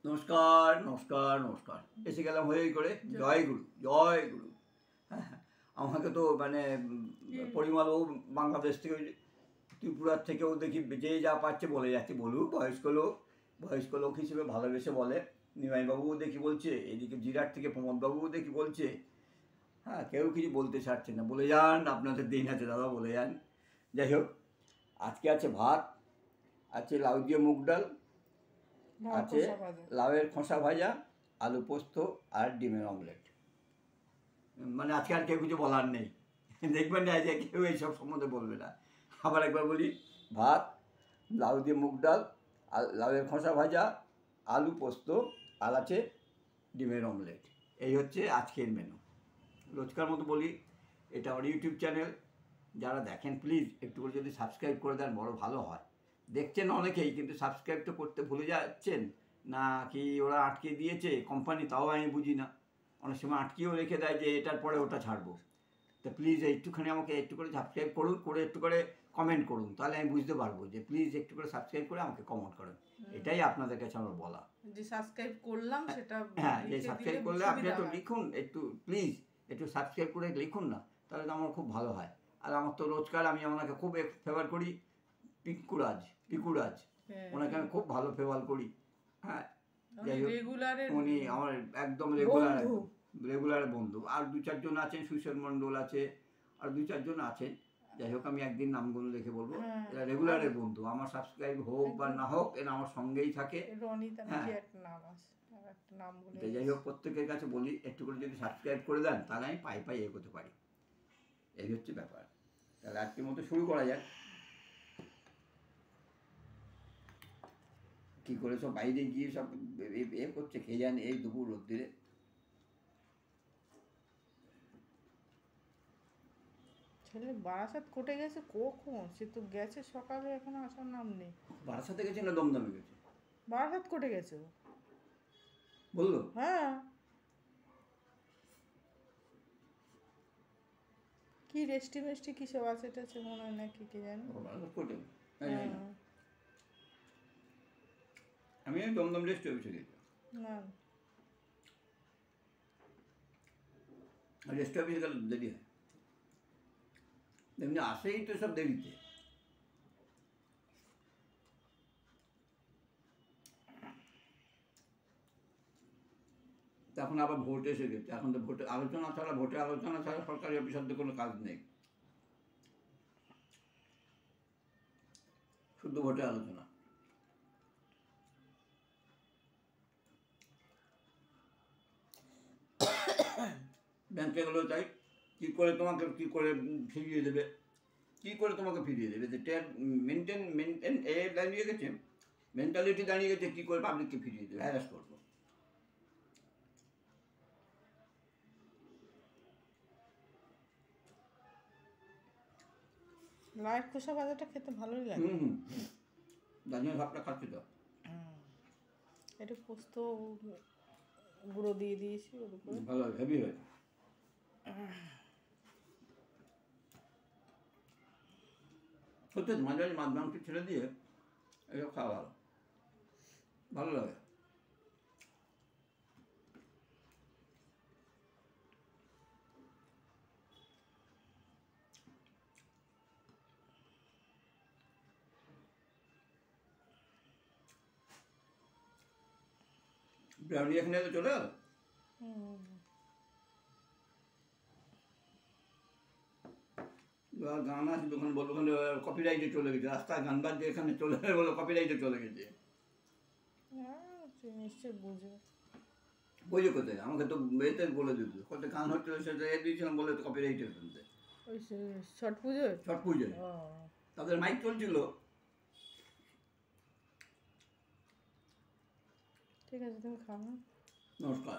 নমস্কার নমস্কার নমস্কার এসে গেলাম হয়েই করে জয় গুরু জয় গুরু। হ্যাঁ, আমাকে তো মানে পরিমলও বাংলাদেশ থেকে ত্রিপুরার থেকেও দেখি যে যা পাচ্ছে বলে যাচ্ছে, বলুক বয়স্ক লোক হিসেবে ভালোবেসে বলে। নিমাইবাবুও দেখি বলছে, এদিকে জিরাট থেকে প্রমোদবাবুও দেখি বলছে। হ্যাঁ, কেউ কিছু বলতে ছাড়ছে না, বলে যান আপনাদের দিন আছে দাদা, বলে যান। যাই হোক, আজকে আছে ভাত, আছে লাউ দিয়ে মুগ ডাল, আছে লাউয়ের খোসা ভাজা, আলু পোস্ত আর ডিমের অমলেট। মানে আজকে আর কেউ কিছু বলার নেই, দেখবেন না যে কেউ এইসব সম্বন্ধে বলবে না। আবার একবার বলি, ভাত, লাউ দিয়ে মুগ ডাল, লাউয়ের খোসা ভাজা, আলু পোস্ত আর আছে ডিমের অমলেট। এই হচ্ছে আজকের মেনু। রোজকার মতো বলি, এটা আমার ইউটিউব চ্যানেল, যারা দেখেন প্লিজ একটু করে যদি সাবস্ক্রাইব করে দেন বড় ভালো হয়। দেখছেন অনেকেই, কিন্তু সাবস্ক্রাইব তো করতে ভুলে যাচ্ছেন, না কি ওরা আটকে দিয়েছে কোম্পানি, তাও আমি বুঝি না। অনেক সময় আটকেও রেখে দেয় যে এটার পরে ওটা ছাড়বো। তো প্লিজ একটুখানি আমাকে একটু করে সাবস্ক্রাইব করুন, করে একটু করে কমেন্ট করুন, তাহলে আমি বুঝতে পারবো যে প্লিজ একটু করে সাবস্ক্রাইব করে আমাকে কমেন্ট করেন। এটাই আপনাদের কাছে আমার বলা, যে সাবস্ক্রাইব করলাম সেটা। হ্যাঁ, যে সাবস্ক্রাইব করলে আপনি একটু লিখুন, একটু প্লিজ একটু সাবস্ক্রাইব করে লিখুন না, তাহলে তো আমার খুব ভালো হয়। আর আমার তো রোজকার আমি ওনাকে খুব ফেভার করি, পিকুরাজ, ওনাকে আমি খুব ভালো ফেভার করি। হ্যাঁ, যাই হোক, উনি আমার একদম রেগুলার বন্ধু। আর দু চারজন আছেন, সুশীল মণ্ডল আছে, আর দু চারজন আছেন। যাই হোক, আমি একদিন নামগুলো দেখে বলবো, এরা রেগুলারের বন্ধু। আমার সাবস্ক্রাইব হোক বা না হোক, এরা আমার সঙ্গেই থাকে। হ্যাঁ, যাই হোক, প্রত্যেকের কাছে বলি একটু করে যদি সাবস্ক্রাইব করে দেন, তাহলে আমি পাই এগোতে পারি। এই হচ্ছে ব্যাপার। তাহলে আজকের মতো শুরু করা যাক। কী করে সব বাইরে গিয়ে সব করছে খেয়ে যান এই দুপুর রোদ্দুরে। ছেলে বারাসাত কোটে গেছে কখন? সে তো গেছে সকালে, এখন আসার নাম নেই। বারাসাতে গেছে না দমদমে গেছে? বারাসাত কোটে গেছে বললো? হ্যাঁ, কি রেস্টি মেস্টি কি সব আছে টাছে মনে হয় নাকি, কি জানি। বারাসাত কোটে আমি দমদম রেস্ট অফিসে গেছি। না, রেস্ট অফিসে গেলে দেরি হয়, এমনি আসেই তো সব দেরিতে। তখন আবার ভোট এসে গেছে, এখন তো ভোটে আলোচনা ছাড়া সরকারি অফিসারদের কোনো কাজ নেই, শুধু ভোটে আলোচনা। ব্যাংকে গেলেও চাই কী করে তোমাকে ফিরিয়ে দেবে, যে মেনটেন দাঁড়িয়ে গেছে, মেন্টালিটি দাঁড়িয়ে গেছে, কী করে পাবলিককে ফিরিয়ে দেবে, হ্যারাস করবো। লাইট খোসা ভাজাটা খেতে ভালোই লাগে। দাঁড়িয়ে ভাবটা খাচ্ছি তো, একটু পোস্ত গুঁড়ো দিয়ে দিয়েছি ওর উপরে, ভালো হেভি হয়েছে। সত্যি মাঝে মাঝে মাছ মাংস ছেড়ে দিয়ে এসব খাওয়া ভালো লাগে। ব্রাউনি এখানে তো চলে গেল। গান আছে দোকানে, বলবো ওখানে কপিরাইটে চলে গেছে, রাস্তায় গান বাজছে, এখানে চলে বলো কপিরাইটে চলে গেছে। নিশ্চয়ই বুঝে কোথায়, আমাকে তো এতে বলে দিত কোথায় গান হচ্ছিল, সেটা দিয়েছিলাম বলে তো কপিরাইটে শুনতে। ওই ছট পুজোয় তাদের মাইক চলছিল। ঠিক আছে, তুমি খাও। নমস্কার।